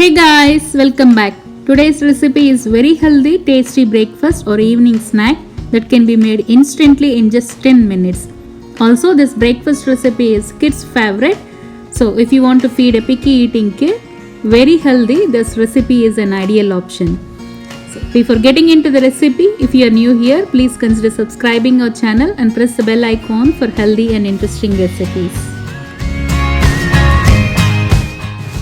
Hey guys, welcome back. Today's recipe is very healthy, tasty breakfast or evening snack that can be made instantly in just 10 minutes. Also, this breakfast recipe is kids' favorite. So, if you want to feed a picky eating kid, very healthy, this recipe is an ideal option. So, before getting into the recipe, if you are new here, please consider subscribing our channel and press the bell icon for healthy and interesting recipes.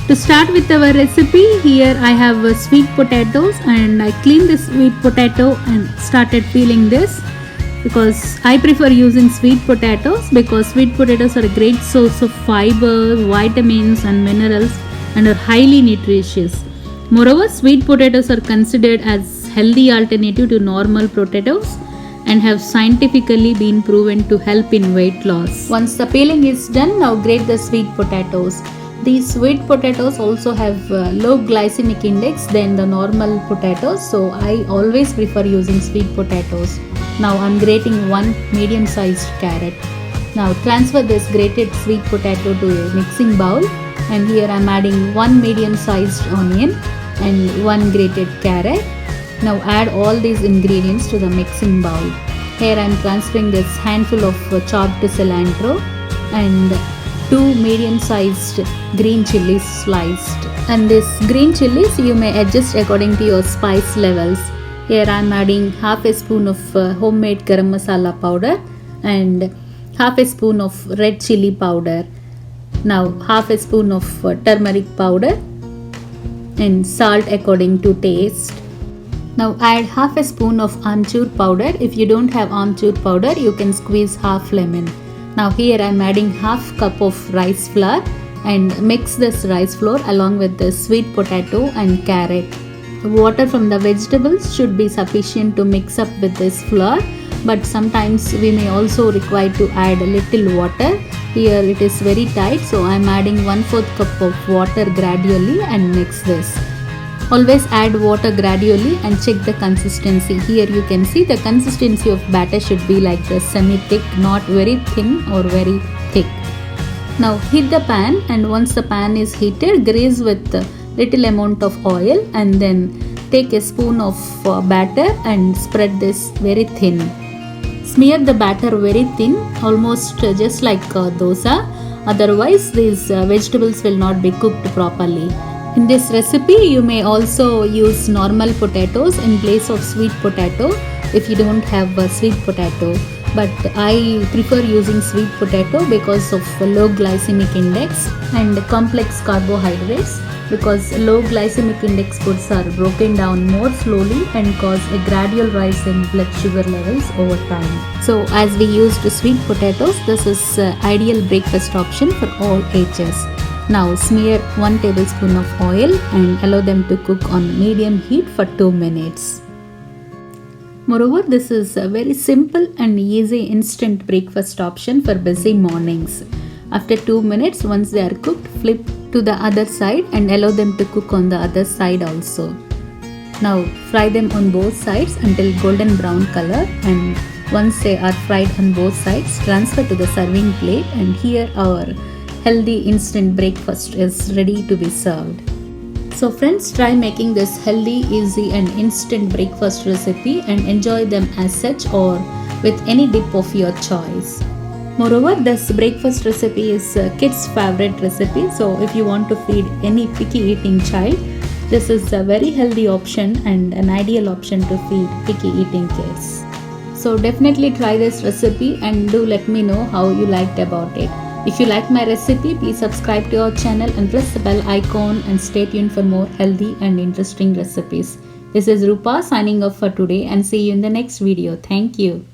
To start with our recipe, here I have sweet potatoes and I cleaned this sweet potato and started peeling this because I prefer using sweet potatoes because sweet potatoes are a great source of fiber, vitamins and minerals and are highly nutritious. Moreover, sweet potatoes are considered as healthy alternative to normal potatoes and have scientifically been proven to help in weight loss. Once the peeling is done, now grate the sweet potatoes. These sweet potatoes also have low glycemic index than the normal potatoes, so I always prefer using sweet potatoes. Now I'm grating one medium sized carrot. Now transfer this grated sweet potato to a mixing bowl, and here I'm adding one medium sized onion and one grated carrot. Now add all these ingredients to the mixing bowl. Here I'm transferring this handful of chopped cilantro and 2 medium-sized green chilies sliced. And this green chilies you may adjust according to your spice levels. Here I am adding half a spoon of homemade garam masala powder and half a spoon of red chili powder. Now half a spoon of turmeric powder and salt according to taste. Now add half a spoon of amchur powder. If you don't have amchur powder, you can squeeze half lemon. Now here I am adding half cup of rice flour and mix this rice flour along with the sweet potato and carrot. Water from the vegetables should be sufficient to mix up with this flour, but sometimes we may also require to add a little water. Here it is very tight, so I am adding 1/4 cup of water gradually and mix this. Always add water gradually and check the consistency. Here you can see the consistency of batter should be like this, semi-thick, not very thin or very thick. Now heat the pan, and once the pan is heated, grease with a little amount of oil and then take a spoon of batter and spread this very thin. Smear the batter very thin, almost just like dosa. Otherwise these vegetables will not be cooked properly. In this recipe, you may also use normal potatoes in place of sweet potato if you don't have a sweet potato. But I prefer using sweet potato because of low glycemic index and complex carbohydrates, because low glycemic index foods are broken down more slowly and cause a gradual rise in blood sugar levels over time. So as we used sweet potatoes, this is ideal breakfast option for all ages. Now smear 1 tablespoon of oil and allow them to cook on medium heat for 2 minutes. Moreover, this is a very simple and easy instant breakfast option for busy mornings. After 2 minutes, once they are cooked, flip to the other side and allow them to cook on the other side also. Now fry them on both sides until golden brown color, and once they are fried on both sides, transfer to the serving plate, and here our healthy instant breakfast is ready to be served. So friends, try making this healthy, easy and instant breakfast recipe and enjoy them as such or with any dip of your choice. Moreover, this breakfast recipe is a kids' favorite recipe, so if you want to feed any picky eating child, this is a very healthy option and an ideal option to feed picky eating kids. So definitely try this recipe and do let me know how you liked about it. If you like my recipe, please subscribe to our channel and press the bell icon and stay tuned for more healthy and interesting recipes. This is Rupa signing off for today and see you in the next video. Thank you.